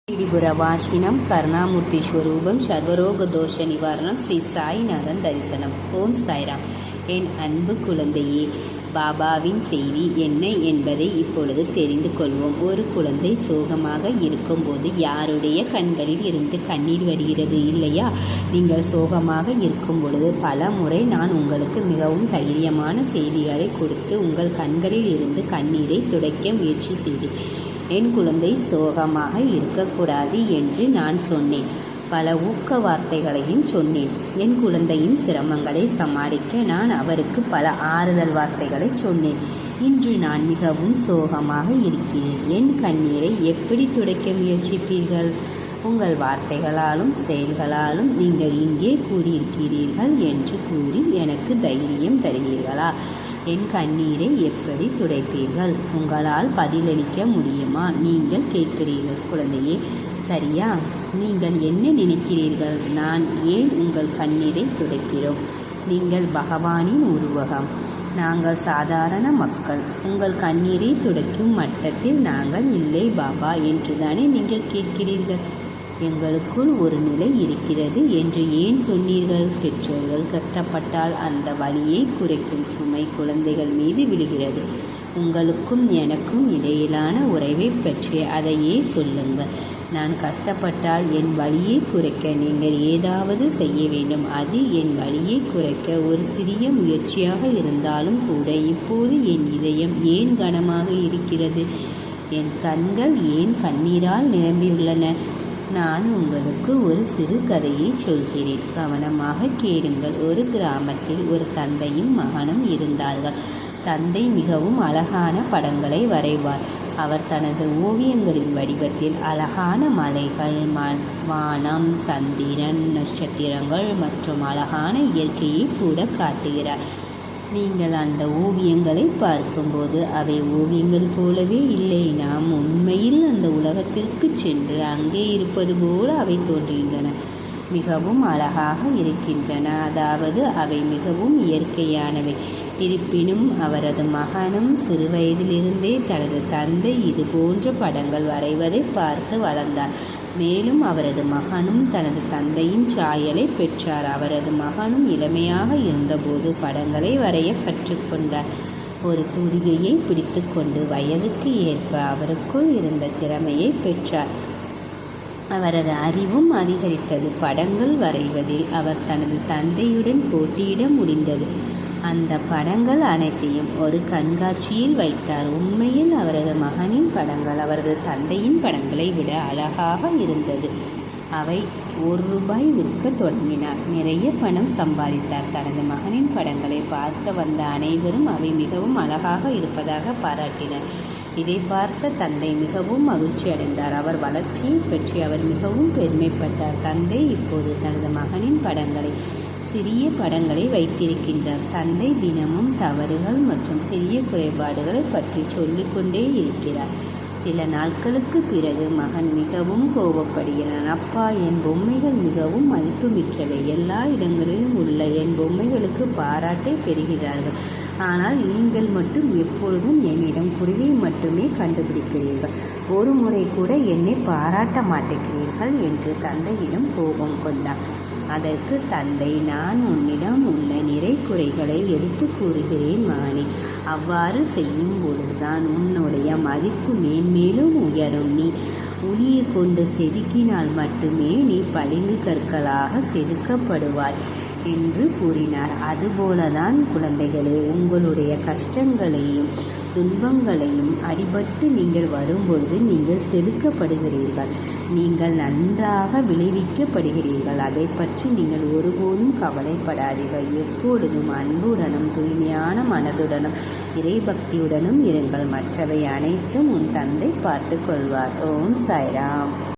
திரிபுரவாசினம் கருணாமூர்த்தி ஸ்வரூபம் சர்வரோக தோஷ நிவாரணம் ஸ்ரீ சாய்நாதன் தரிசனம். ஓம் சாய்ராம். என் அன்பு குழந்தையே, பாபாவின் செய்தி என்ன என்பதை இப்பொழுது தெரிந்து கொள்வோம். ஒரு குழந்தை சோகமாக இருக்கும்போது யாருடைய கண்களில் இருந்து கண்ணீர் வருகிறது இல்லையா? நீங்கள் சோகமாக இருக்கும் பொழுது பல முறை நான் உங்களுக்கு மிகவும் தைரியமான செய்திகளை கொடுத்து உங்கள் கண்களில் இருந்து கண்ணீரை துடைக்க முயற்சி செய்தேன். என் குழந்தை சோகமாக இருக்கக்கூடாது என்று நான் சொன்னேன். பல ஊக்க வார்த்தைகளையும் சொன்னேன். என் குழந்தையின் சிரமங்களை சமாளிக்க நான் அவருக்கு பல ஆறுதல் வார்த்தைகளை சொன்னேன். இன்று நான் மிகவும் சோகமாக இருக்கிறேன். என் கண்ணீரை எப்படி துடைக்க முயற்சிப்பீர்கள்? உங்கள் வார்த்தைகளாலும் செயல்களாலும் நீங்கள் இங்கே கூறியிருக்கிறீர்கள் என்று கூறி எனக்கு தைரியம் தருவீர்களா? என் கண்ணீரை எப்படி துடைப்பீர்கள்? உங்களால் பதிலளிக்க முடியுமா? நீங்கள் கேட்கிறீர்கள் குழந்தையே, சரியா? நீங்கள் என்ன நினைக்கிறீர்கள்? நான் ஏன் உங்கள் கண்ணீரை துடைக்கிறோம்? நீங்கள் பகவானின் உருவகம், நாங்கள் சாதாரண மக்கள். உங்கள் கண்ணீரை துடைக்கும் மட்டத்தில் நாங்கள் இல்லை பாபா என்றுதானே நீங்கள் கேட்கிறீர்கள். எங்களுக்குள் ஒரு நிலை இருக்கிறது என்று ஏன் சொன்னீர்கள்? பெற்றோர்கள் கஷ்டப்பட்டால் அந்த வலியை குறைக்கும் சுமை குழந்தைகள் மீது விழுகிறது. உங்களுக்கும் எனக்கும் இடையிலான உறவை பற்றி அதையே சொல்லுங்கள். நான் கஷ்டப்பட்டால் என் வலியை குறைக்க நீங்கள் ஏதாவது செய்ய வேண்டும். அது என் வலியை குறைக்க ஒரு சிறிய முயற்சியாக இருந்தாலும் கூட இப்போது என் இதயம் ஏன் கனமாக இருக்கிறது? என் கண்கள் ஏன் கண்ணீரால் நிரம்பியுள்ளன? நான் உங்களுக்கு ஒரு சிறு கதையை சொல்கிறேன், கவனமாக கேளுங்கள். ஒரு கிராமத்தில் ஒரு தந்தையும் மகனும் இருந்தார்கள். தந்தை மிகவும் அழகான படங்களை வரைவார். அவர் தனது ஓவியங்களின் வடிவத்தில் அழகான மலைகள், வானம், சந்திரன், நட்சத்திரங்கள் மற்றும் அழகான இயற்கையை கூட காட்டுகிறார். நீங்கள் அந்த ஓவியங்களை பார்க்கும்போது அவை ஓவியங்கள் போலவே இல்லை. நாம் உண்மையில் அந்த உலகத்திற்கு சென்று அங்கே இருப்பது போல அவை தோன்றுகின்றன. மிகவும் அழகாக இருக்கின்றன. அதாவது அவை மிகவும் இயற்கையானவை. இருப்பினும் அவரது மகனும் சிறுவயதிலிருந்தே தனது தந்தை இது போன்ற படங்கள் வரைவதை பார்த்து வளர்ந்தார். மேலும் அவரது மகனும் தனது தந்தையின் சாயலை பெற்றார். அவரது மகனும் இளமையாக இருந்தபோது படங்களை வரைய கற்றுக்கொண்டார். ஒரு தூரிகையை பிடித்து கொண்டு வயதுக்கு ஏற்ப அவருக்குள் இருந்த திறமையை பெற்றார். அவரது அறிவும் அதிகரித்தது. படங்கள் வரைவதில் அவர் தனது தந்தையுடன் போட்டியிட முடிந்தது. அந்த படங்கள் அனைத்தையும் ஒரு கண்காட்சியில் வைத்தார். உண்மையில் அவரது மகனின் படங்கள் அவரது தந்தையின் படங்களை விட அழகாக இருந்தது. அவை ₹1 விற்க தொடங்கினார். நிறைய பணம் சம்பாதித்தார். தனது மகனின் படங்களை பார்க்க வந்த அனைவரும் அவை மிகவும் அழகாக இருப்பதாக பாராட்டினர். இதை பார்த்த தந்தை மிகவும் மகிழ்ச்சி அடைந்தார். அவர் வளர்ச்சியை பற்றி அவர் மிகவும் பெருமைப்பட்டார். தந்தை இப்போது தனது மகனின் சிறிய படங்களை வைத்திருக்கின்றார். தந்தை தினமும் தவறுகள் மற்றும் சிறிய குறைபாடுகளை பற்றி சொல்லிக்கொண்டே இருக்கிறார். சில நாட்களுக்கு பிறகு மகன் மிகவும் கோபப்படுகிறான். அப்பா, என் பொம்மைகள் மிகவும் மதிப்புமிக்கவை. எல்லா இடங்களிலும் உள்ள என் பொம்மைகளுக்கு பாராட்டை பெறுகிறார்கள். ஆனால் நீங்கள் மட்டும் எப்பொழுதும் என்னிடம் குறைவை மட்டுமே கண்டுபிடிக்கிறீர்கள். ஒரு முறை கூட என்னை பாராட்ட மாட்டேங்கிறீர்கள் என்று தந்தையிடம் கோபம் கொண்டார். அதற்கு தந்தை, நான் உன்னிடம் உள்ள நிறை குறைகளை எடுத்து கூறுகிறேன் மகனே. அவ்வாறு செய்யும் பொழுதுதான் உன்னுடைய மதிப்பு மேன்மேலும் உயரும். நீ உளியை கொண்டு செதுக்கினால் மட்டுமே நீ பளிங்கு கற்களாக செதுக்கப்படுவாய் என்று கூறினார். அதுபோலதான் குழந்தைகளே, உங்களுடைய கஷ்டங்களையும் துன்பங்களையும் அடிபட்டு நீங்கள் வரும்பொழுது நீங்கள் செதுக்கப்படுகிறீர்கள். நீங்கள் நன்றாக விளைவிக்கப்படுகிறீர்கள். அதை பற்றி நீங்கள் ஒருபோதும் கவலைப்படாதீர்கள். எப்பொழுதும் அன்புடனும் தூய்மையான மனதுடனும் இறைபக்தியுடனும் இருங்கள். மற்றவை அனைத்தும் உன் தந்தை பார்த்து கொள்வார். ஓம் சாய்ராம்.